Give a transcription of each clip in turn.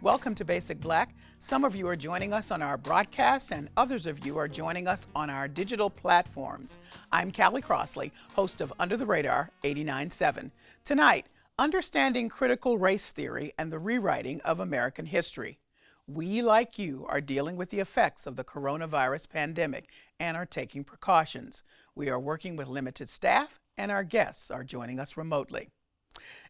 welcome to Basic Black. Some of you are joining us on our broadcasts and others of you are joining us on our digital platforms. I'm Callie Crossley, host of Under the Radar 89.7. Tonight, understanding critical race theory and the rewriting of American history. We, like you, are dealing with the effects of the coronavirus pandemic and are taking precautions. We are working with limited staff and our guests are joining us remotely.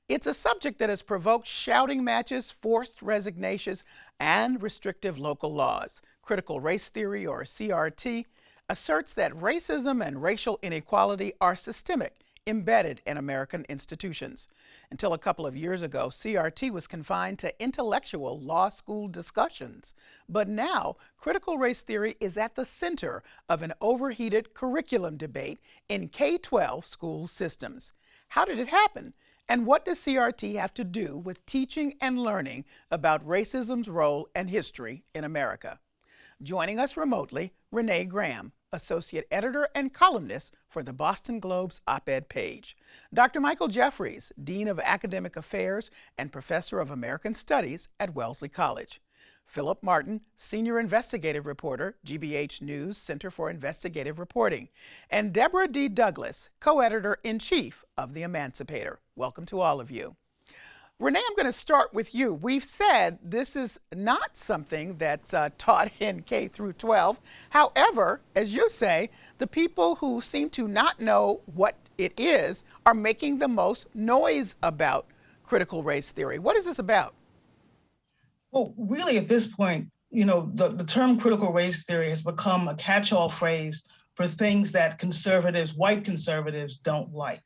It's a subject that has provoked shouting matches, forced resignations, and restrictive local laws. Critical race theory, or CRT, asserts that racism and racial inequality are systemic, embedded in American institutions. Until a couple of years ago, CRT was confined to intellectual law school discussions. But now, critical race theory is at the center of an overheated curriculum debate in K-12 school systems. How did it happen? And what does CRT have to do with teaching and learning about racism's role and history in America? Joining us remotely, Renee Graham, Associate Editor and Columnist for the Boston Globe's op-ed page. Dr. Michael Jeffries, Dean of Academic Affairs and Professor of American Studies at Wellesley College. Phillip Martin, Senior Investigative Reporter, GBH News Center for Investigative Reporting. And Deborah D. Douglas, Co-Editor-in-Chief of the Emancipator. Welcome to all of you. Renee, I'm going to start with you. We've said this is not something that's taught in K through 12. However, as you say, the people who seem to not know what it is are making the most noise about critical race theory. What is this about? Well, really, at this point, the term critical race theory has become a catch-all phrase for things that conservatives, white conservatives, don't like.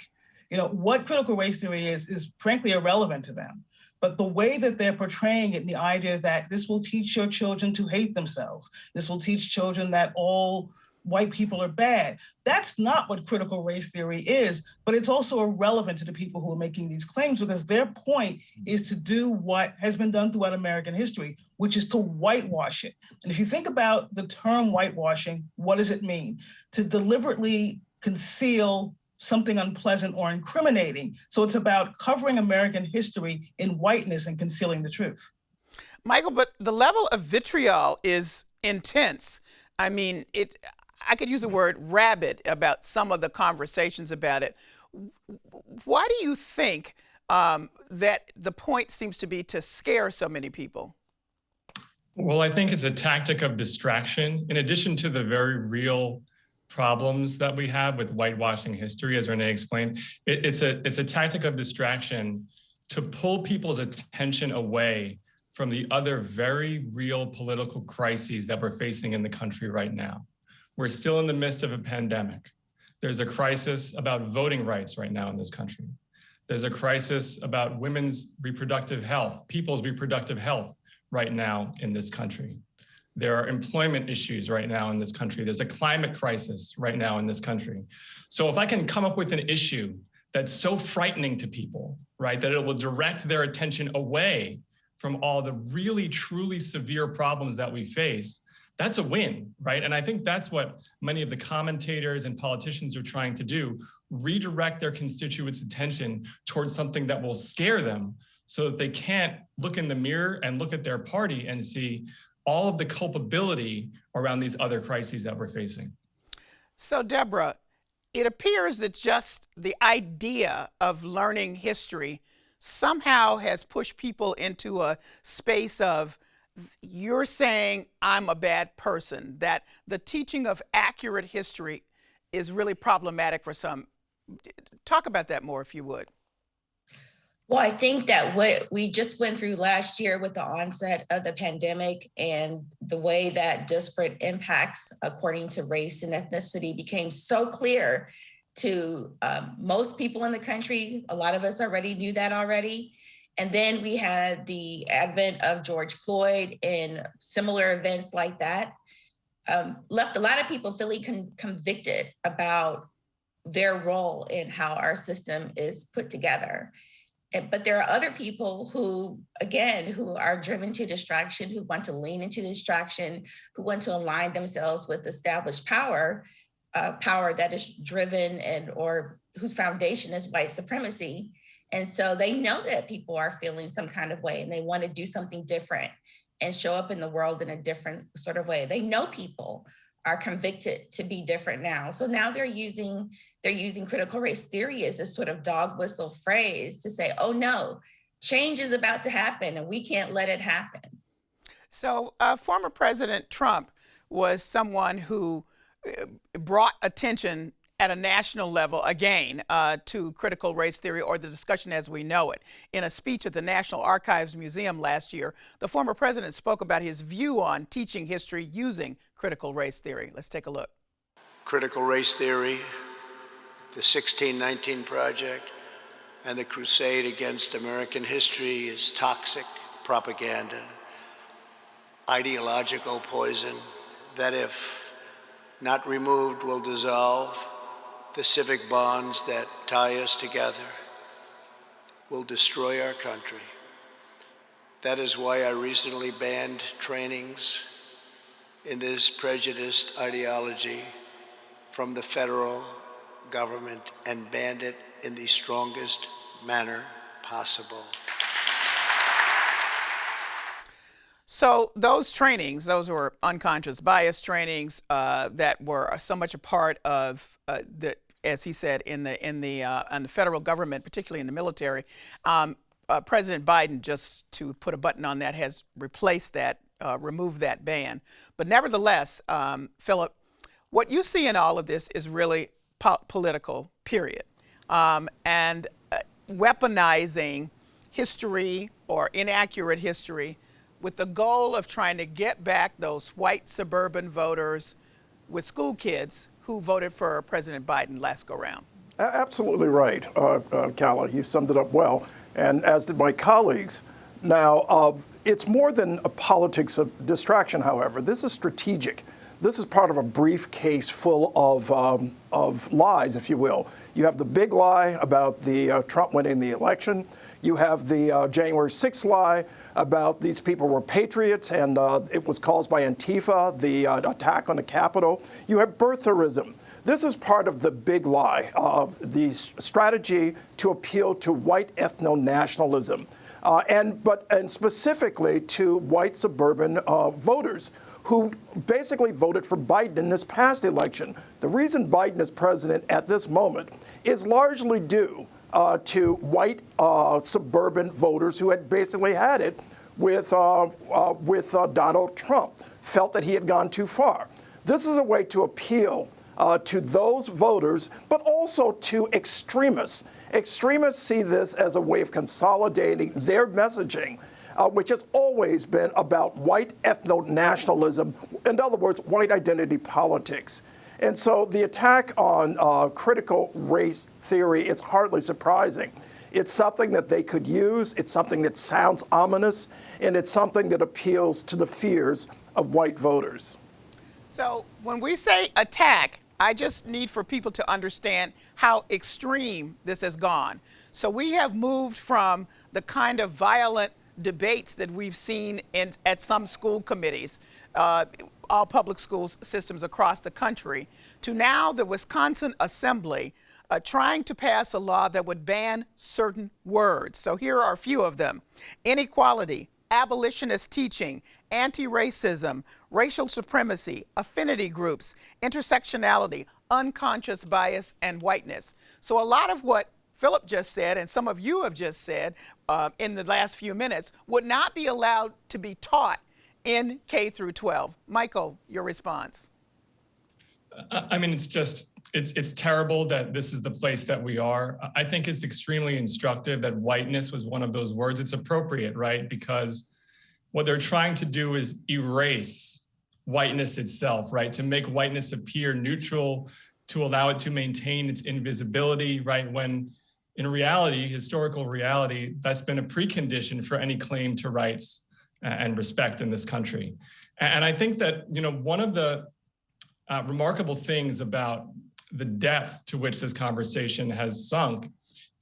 What critical race theory is frankly irrelevant to them. But the way that they're portraying it, and the idea that this will teach your children to hate themselves, this will teach children that all white people are bad. That's not what critical race theory is, but it's also irrelevant to the people who are making these claims because their point is to do what has been done throughout American history, which is to whitewash it. And if you think about the term whitewashing, what does it mean? To deliberately conceal something unpleasant or incriminating. So it's about covering American history in whiteness and concealing the truth. Michael, but the level of vitriol is intense. I mean, I could use the word rabid about some of the conversations about it. Why do you think that the point seems to be to scare so many people? Well, I think it's a tactic of distraction. In addition to the very real problems that we have with whitewashing history, as Renee explained, it's a tactic of distraction to pull people's attention away from the other very real political crises that we're facing in the country right now. We're still in the midst of a pandemic. There's a crisis about voting rights right now in this country. There's a crisis about women's reproductive health, people's reproductive health right now in this country. There are employment issues right now in this country. There's a climate crisis right now in this country. So if I can come up with an issue that's so frightening to people, right, that it will direct their attention away from all the really, truly severe problems that we face, that's a win, right? And I think that's what many of the commentators and politicians are trying to do, redirect their constituents' attention towards something that will scare them so that they can't look in the mirror and look at their party and see all of the culpability around these other crises that we're facing. So, Deborah, it appears that just the idea of learning history somehow has pushed people into a space of, you're saying I'm a bad person, that the teaching of accurate history is really problematic for some. Talk about that more, if you would. Well, I think that what we just went through last year with the onset of the pandemic and the way that disparate impacts according to race and ethnicity became so clear to most people in the country. A lot of us already knew that already. And then we had the advent of George Floyd and similar events like that, left a lot of people feeling convicted about their role in how our system is put together. But there are other people who, again, who are driven to distraction, who want to lean into distraction, who want to align themselves with established power, power that is driven or whose foundation is white supremacy. And so they know that people are feeling some kind of way and they want to do something different and show up in the world in a different sort of way. They know people are convicted to be different now. So now they're using critical race theory as a sort of dog whistle phrase to say, oh no, change is about to happen and we can't let it happen. So former President Trump was someone who brought attention at a national level, again, to critical race theory, or the discussion as we know it. In a speech at the National Archives Museum last year, the former president spoke about his view on teaching history using critical race theory. Let's take a look. Critical race theory, the 1619 Project, and the crusade against American history is toxic propaganda, ideological poison that, if not removed, will dissolve the civic bonds that tie us together, will destroy our country. That is why I recently banned trainings in this prejudiced ideology from the federal government and banned it in the strongest manner possible. So those trainings, those were unconscious bias trainings that were so much a part of the, as he said, in the federal government, particularly in the military. President Biden, just to put a button on that, has replaced that, removed that ban. But nevertheless, Phillip, what you see in all of this is really political, period. And weaponizing history or inaccurate history with the goal of trying to get back those white suburban voters with school kids who voted for President Biden last go round. Absolutely right, Callie. You summed it up well, and as did my colleagues. Now, it's more than a politics of distraction, however. This is strategic. This is part of a briefcase full of lies, if you will. You have the big lie about the Trump winning the election. You have the January 6th lie about these people were patriots and it was caused by Antifa, the attack on the Capitol. You have birtherism. This is part of the big lie of the strategy to appeal to white ethno-nationalism, and specifically to white suburban voters who basically voted for Biden in this past election. The reason Biden is president at this moment is largely due to white suburban voters who had basically had it with Donald Trump, felt that he had gone too far. This is a way to appeal to those voters, but also to extremists. Extremists see this as a way of consolidating their messaging, which has always been about white ethno-nationalism, in other words, white identity politics. And so the attack on critical race theory is hardly surprising. It's something that they could use, it's something that sounds ominous, and it's something that appeals to the fears of white voters. So when we say attack, I just need for people to understand how extreme this has gone. So we have moved from the kind of violent debates that we've seen at some school committees, all public school systems across the country, to now the Wisconsin Assembly trying to pass a law that would ban certain words. So here are a few of them: inequality, abolitionist teaching, anti-racism, racial supremacy, affinity groups, intersectionality, unconscious bias, and whiteness. So a lot of what Phillip just said, and some of you have just said in the last few minutes, would not be allowed to be taught in K through 12. Michael, your response. I mean, it's terrible that this is the place that we are. I think it's extremely instructive that whiteness was one of those words. It's appropriate, right? Because what they're trying to do is erase whiteness itself, right? To make whiteness appear neutral, to allow it to maintain its invisibility, right? When in reality, historical reality, that's been a precondition for any claim to rights and respect in this country. And I think that, one of the remarkable things about the depth to which this conversation has sunk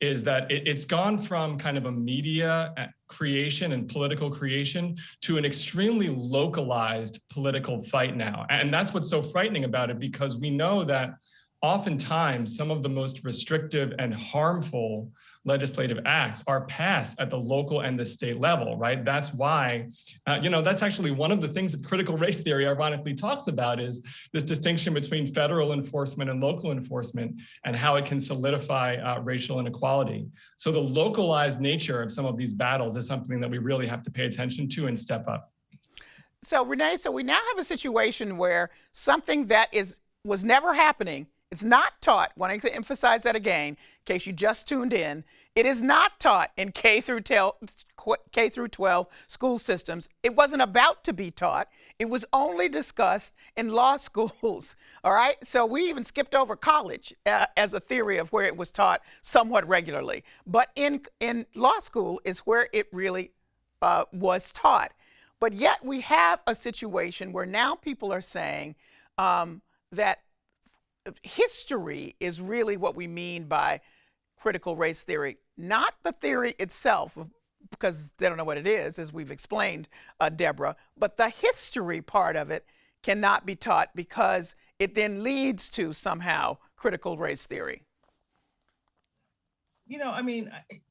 is that it's gone from kind of a media creation and political creation to an extremely localized political fight now. And that's what's so frightening about it, because we know that oftentimes some of the most restrictive and harmful legislative acts are passed at the local and the state level, right? That's why, that's actually one of the things that critical race theory ironically talks about, is this distinction between federal enforcement and local enforcement and how it can solidify racial inequality. So the localized nature of some of these battles is something that we really have to pay attention to and step up. So Renee, we now have a situation where something that was never happening, it's not taught, wanting to emphasize that again, in case you just tuned in, it is not taught in K through 12 school systems. It wasn't about to be taught. It was only discussed in law schools, all right? So we even skipped over college as a theory of where it was taught somewhat regularly. But in law school is where it really was taught. But yet we have a situation where now people are saying that history is really what we mean by critical race theory, not the theory itself, because they don't know what it is, as we've explained, Deborah, but the history part of it cannot be taught because it then leads to somehow critical race theory.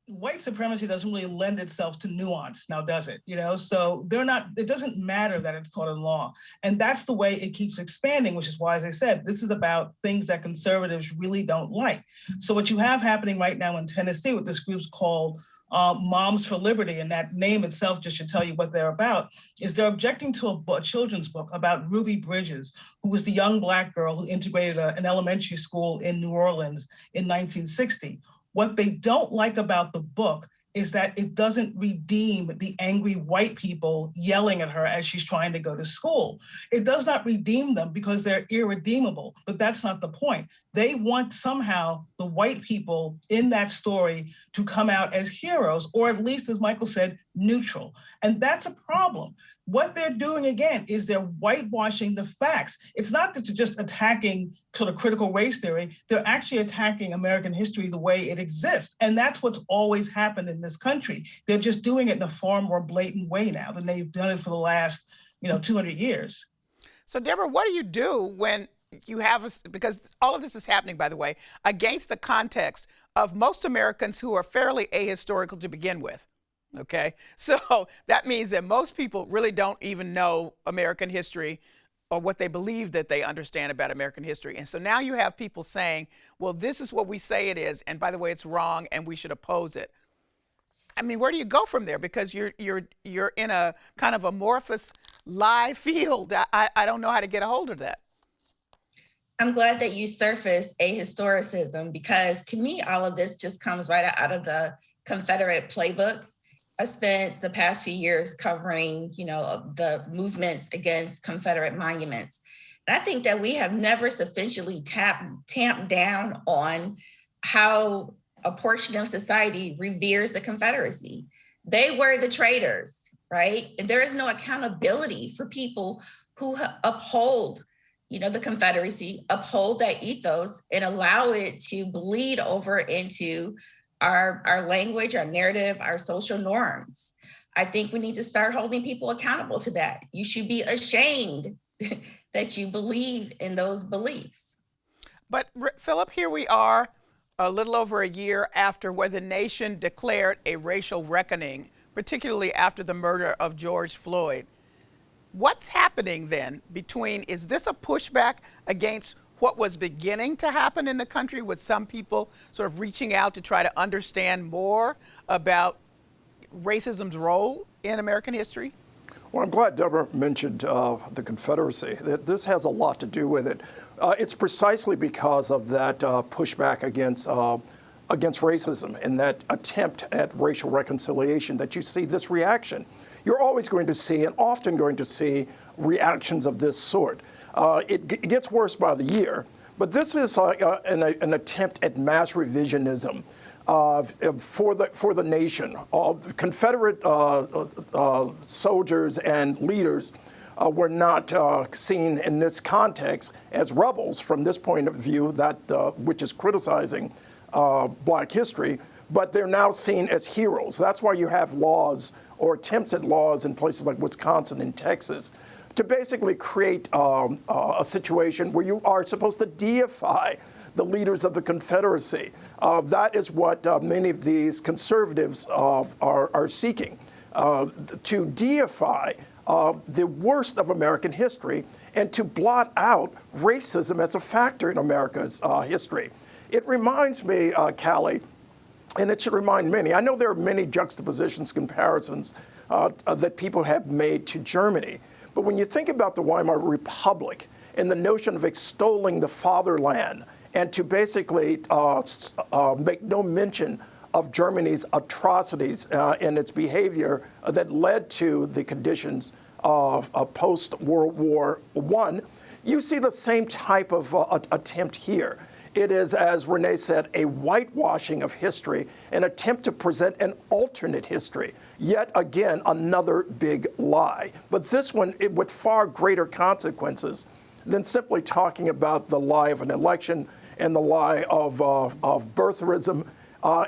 White supremacy doesn't really lend itself to nuance now, does it? So it doesn't matter that it's taught in law. And that's the way it keeps expanding, which is why, as I said, this is about things that conservatives really don't like. So what you have happening right now in Tennessee with this group's called Moms for Liberty, and that name itself just should tell you what they're about, is they're objecting to a children's book about Ruby Bridges, who was the young Black girl who integrated an elementary school in New Orleans in 1960. What they don't like about the book is that it doesn't redeem the angry white people yelling at her as she's trying to go to school. It does not redeem them because they're irredeemable, but that's not the point. They want somehow the white people in that story to come out as heroes, or at least, as Michael said, neutral. And that's a problem. What they're doing, again, is they're whitewashing the facts. It's not that they're just attacking sort of critical race theory. They're actually attacking American history the way it exists. And that's what's always happened in this country. They're just doing it in a far more blatant way now than they've done it for the last, 200 years. So, Deborah, what do you do when you have, because all of this is happening, by the way, against the context of most Americans who are fairly ahistorical to begin with? Okay, so that means that most people really don't even know American history or what they believe that they understand about American history. And so now you have people saying, well, this is what we say it is, and by the way, it's wrong, and we should oppose it. I mean, where do you go from there? Because you're in a kind of amorphous live field. I don't know how to get a hold of that. I'm glad that you surfaced ahistoricism, because to me, all of this just comes right out of the Confederate playbook. I spent the past few years covering, the movements against Confederate monuments. And I think that we have never sufficiently tamped down on how a portion of society reveres the Confederacy. They were the traitors, right? And there is no accountability for people who uphold, the Confederacy, uphold that ethos and allow it to bleed over into our language, our narrative, our social norms. I think we need to start holding people accountable to that. You should be ashamed that you believe in those beliefs. But Phillip, here we are a little over a year after where the nation declared a racial reckoning, particularly after the murder of George Floyd. What's happening then is this a pushback against what was beginning to happen in the country, with some people sort of reaching out to try to understand more about racism's role in American history? Well, I'm glad Deborah mentioned the Confederacy. This has a lot to do with it. It's precisely because of that pushback against racism and that attempt at racial reconciliation that you see this reaction. You're always going to see, and often going to see, reactions of this sort. It gets worse by the year, but this is an attempt at mass revisionism for the nation. Confederate soldiers and leaders were not seen in this context as rebels from this point of view, which is criticizing Black history, but they're now seen as heroes. That's why you have laws or attempts at laws in places like Wisconsin and Texas to basically create a situation where you are supposed to deify the leaders of the Confederacy. That is what many of these conservatives are seeking, to deify the worst of American history and to blot out racism as a factor in America's history. It reminds me, Callie, and it should remind many, I know there are many juxtapositions, comparisons that people have made to Germany, but when you think about the Weimar Republic and the notion of extolling the fatherland and to basically make no mention of Germany's atrocities and its behavior that led to the conditions of post-World War I, you see the same type of attempt here. It is, as Renee said, a whitewashing of history, an attempt to present an alternate history. Yet again, another big lie. But this one, with far greater consequences than simply talking about the lie of an election and the lie of birtherism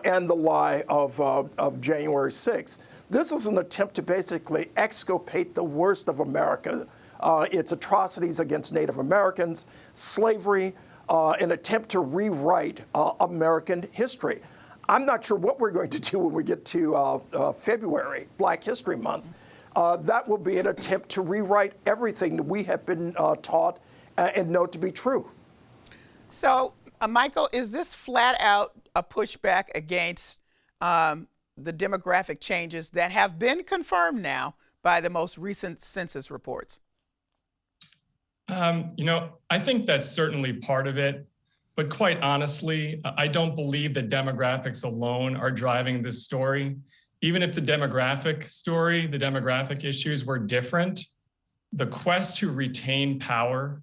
and the lie of January 6th. This is an attempt to basically exculpate the worst of America, its atrocities against Native Americans, slavery, an attempt to rewrite American history. I'm not sure what we're going to do when we get to February, Black History Month. That will be an attempt to rewrite everything that we have been taught and know to be true. So, Michael, is this flat out a pushback against the demographic changes that have been confirmed now by the most recent census reports? I think that's certainly part of it. But quite honestly, I don't believe that demographics alone are driving this story. Even if the demographic story, the demographic issues were different, the quest to retain power,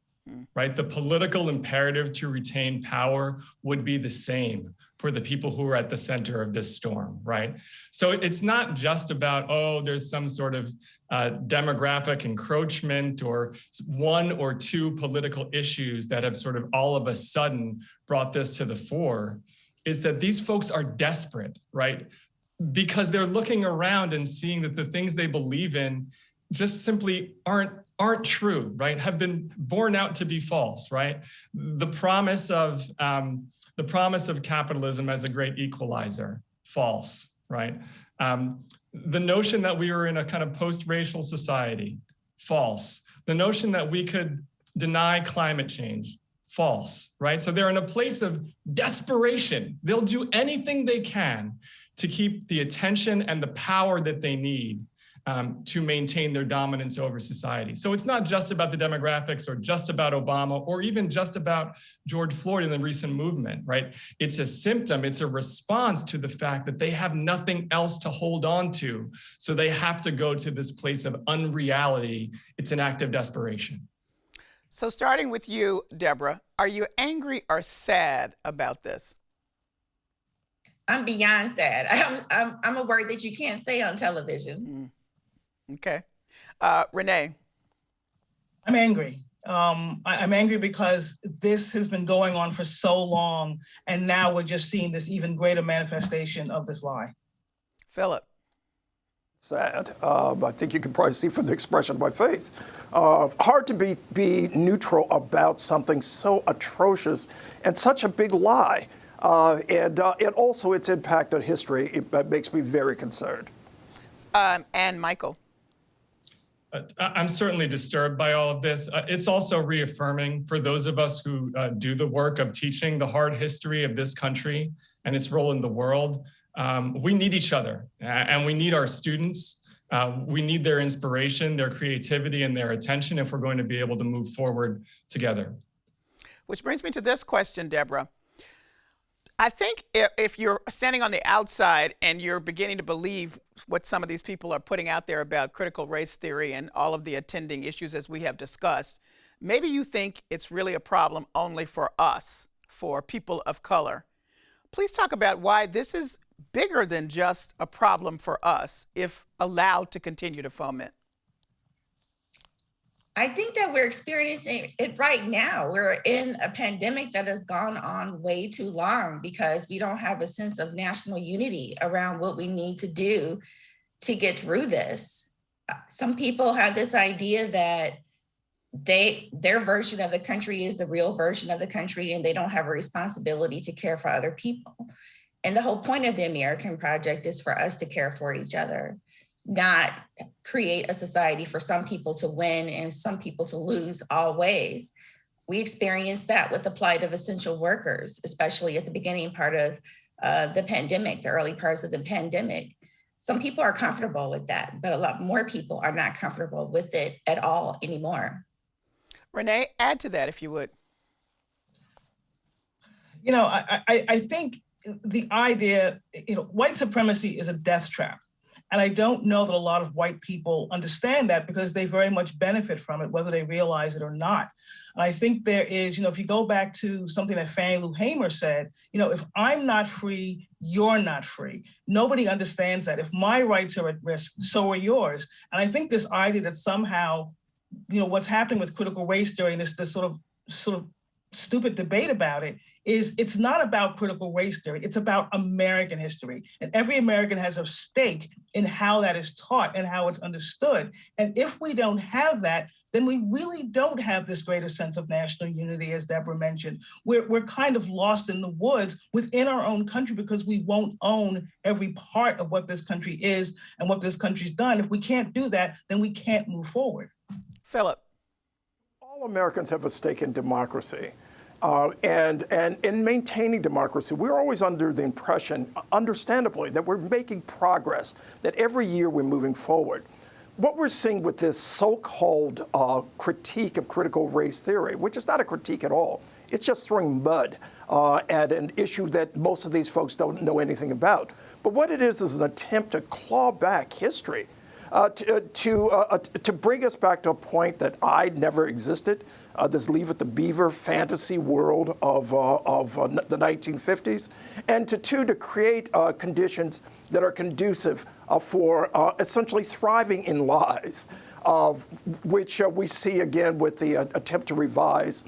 right? The political imperative to retain power would be the same for the people who are at the center of this storm, right? So it's not just about, oh, there's some sort of demographic encroachment or one or two political issues that have sort of all of a sudden brought this to the fore. Is that these folks are desperate, right? Because they're looking around and seeing that the things they believe in just simply aren't true, right? Have been borne out to be false, right? The promise of capitalism as a great equalizer, false, right? The notion that we were in a kind of post-racial society, false. The notion that we could deny climate change, false, right? So they're in a place of desperation. They'll do anything they can to keep the attention and the power that they need to maintain their dominance over society. So it's not just about the demographics or just about Obama or even just about George Floyd in the recent movement, right? It's a symptom, it's a response to the fact that they have nothing else to hold on to. So they have to go to this place of unreality. It's an act of desperation. So starting with you, Deborah, are you angry or sad about this? I'm beyond sad. I'm a word that you can't say on television. Okay. Renee? I'm angry. I'm angry because this has been going on for so long, and now we're just seeing this even greater manifestation of this lie. Phillip? Sad. I think you can probably see from the expression of my face. Hard to be neutral about something so atrocious and such a big lie. And also its impact on history, it makes me very concerned. And Michael? I'm certainly disturbed by all of this. It's also reaffirming for those of us who do the work of teaching the hard history of this country and its role in the world. We need each other, and we need our students. We need their inspiration, their creativity, and their attention if we're going to be able to move forward together. Which brings me to this question, Deborah. I think if you're standing on the outside and you're beginning to believe what some of these people are putting out there about critical race theory and all of the attending issues as we have discussed, maybe you think it's really a problem only for us, for people of color. Please talk about why this is bigger than just a problem for us if allowed to continue to foment. I think that we're experiencing it right now. We're in a pandemic that has gone on way too long because we don't have a sense of national unity around what we need to do to get through this. Some people have this idea that their version of the country is the real version of the country, and they don't have a responsibility to care for other people. And the whole point of the American Project is for us to care for each other, not create a society for some people to win and some people to lose always. We experienced that with the plight of essential workers, especially at the beginning part of the pandemic, the early parts of the pandemic. Some people are comfortable with that, but a lot more people are not comfortable with it at all anymore. Renee, add to that if you would. You know, I think the idea, white supremacy is a death trap. And I don't know that a lot of white people understand that because they very much benefit from it, whether they realize it or not. And I think there is, if you go back to something that Fannie Lou Hamer said, if I'm not free, you're not free. Nobody understands that. If my rights are at risk, so are yours. And I think this idea that somehow, what's happening with critical race theory and this sort of stupid debate about it is it's not about critical race theory. It's about American history. And every American has a stake in how that is taught and how it's understood. And if we don't have that, then we really don't have this greater sense of national unity, as Deborah mentioned. We're kind of lost in the woods within our own country because we won't own every part of what this country is and what this country's done. If we can't do that, then we can't move forward. Phillip. All Americans have a stake in democracy. And in maintaining democracy, we're always under the impression, understandably, that we're making progress, that every year we're moving forward. What we're seeing with this so-called critique of critical race theory, which is not a critique at all, it's just throwing mud at an issue that most of these folks don't know anything about. But what it is an attempt to claw back history, to bring us back to a point that I never existed, this Leave It to Beaver fantasy world of the 1950s, and to create conditions that are conducive for essentially thriving in lies, which we see again with the attempt to revise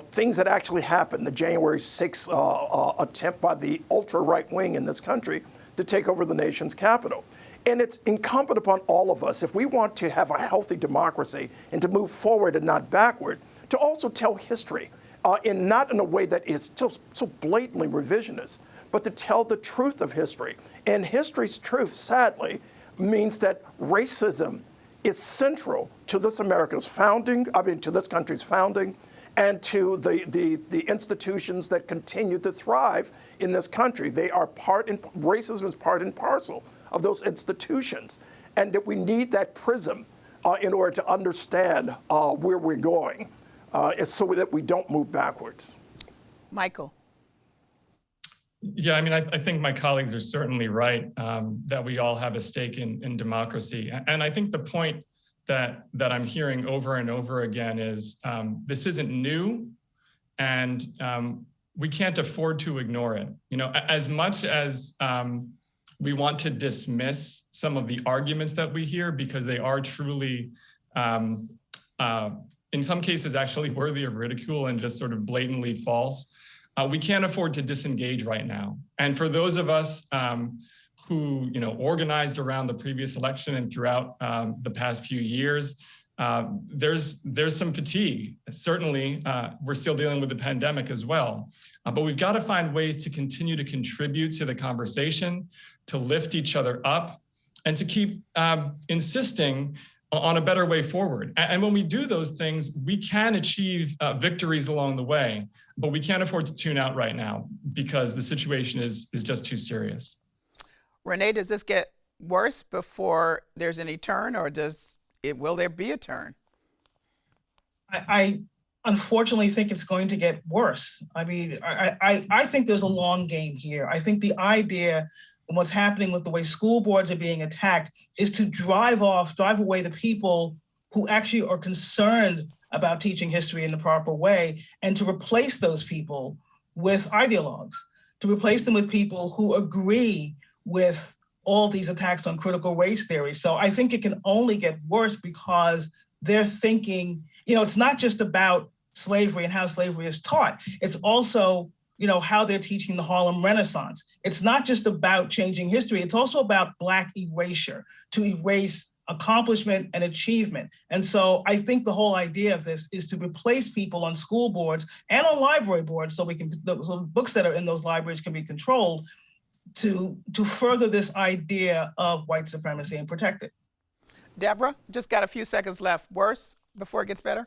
things that actually happened, the January 6th attempt by the ultra-right wing in this country to take over the nation's capital. And it's incumbent upon all of us, if we want to have a healthy democracy and to move forward and not backward, to also tell history, not in a way that is so blatantly revisionist, but to tell the truth of history. And history's truth, sadly, means that racism is central to this America's founding, to this country's founding, and to the institutions that continue to thrive in this country. They are racism is part and parcel of those institutions, and that we need that prism in order to understand where we're going, so that we don't move backwards. Michael. Yeah, I think my colleagues are certainly right that we all have a stake in democracy. And I think the point that I'm hearing over and over again is this isn't new, and we can't afford to ignore it. As much as we want to dismiss some of the arguments that we hear because they are truly, in some cases, actually worthy of ridicule and just sort of blatantly false, we can't afford to disengage right now. And for those of us who organized around the previous election and throughout the past few years, there's some fatigue. Certainly, we're still dealing with the pandemic as well. But we've got to find ways to continue to contribute to the conversation, to lift each other up, and to keep insisting on a better way forward. And when we do those things, we can achieve victories along the way, but we can't afford to tune out right now because the situation is just too serious. Renee, does this get worse before there's any turn, or will there be a turn? I unfortunately think it's going to get worse. I think there's a long game here. I think the idea and what's happening with the way school boards are being attacked is to drive away the people who actually are concerned about teaching history in the proper way, and to replace those people with ideologues, to replace them with people who agree with all these attacks on critical race theory. So I think it can only get worse because they're thinking, it's not just about slavery and how slavery is taught. It's also, how they're teaching the Harlem Renaissance. It's not just about changing history. It's also about Black erasure, to erase accomplishment and achievement. And so I think the whole idea of this is to replace people on school boards and on library boards so books that are in those libraries can be controlled to further this idea of white supremacy and protect it. Deborah, just got a few seconds left. Worse before it gets better?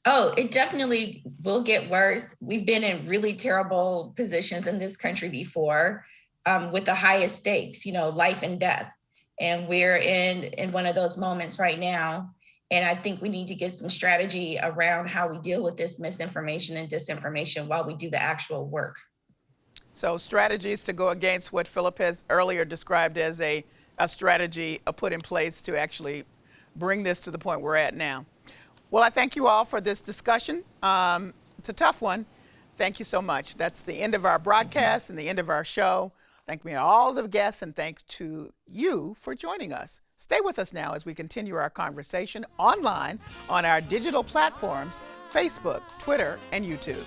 Oh, it definitely will get worse. We've been in really terrible positions in this country before with the highest stakes, life and death. And we're in one of those moments right now. And I think we need to get some strategy around how we deal with this misinformation and disinformation while we do the actual work. So strategies to go against what Phillip has earlier described as a strategy put in place to actually bring this to the point we're at now. Well, I thank you all for this discussion. It's a tough one. Thank you so much. That's the end of our broadcast and the end of our show. Thank me to all the guests and thanks to you for joining us. Stay with us now as we continue our conversation online on our digital platforms, Facebook, Twitter, and YouTube.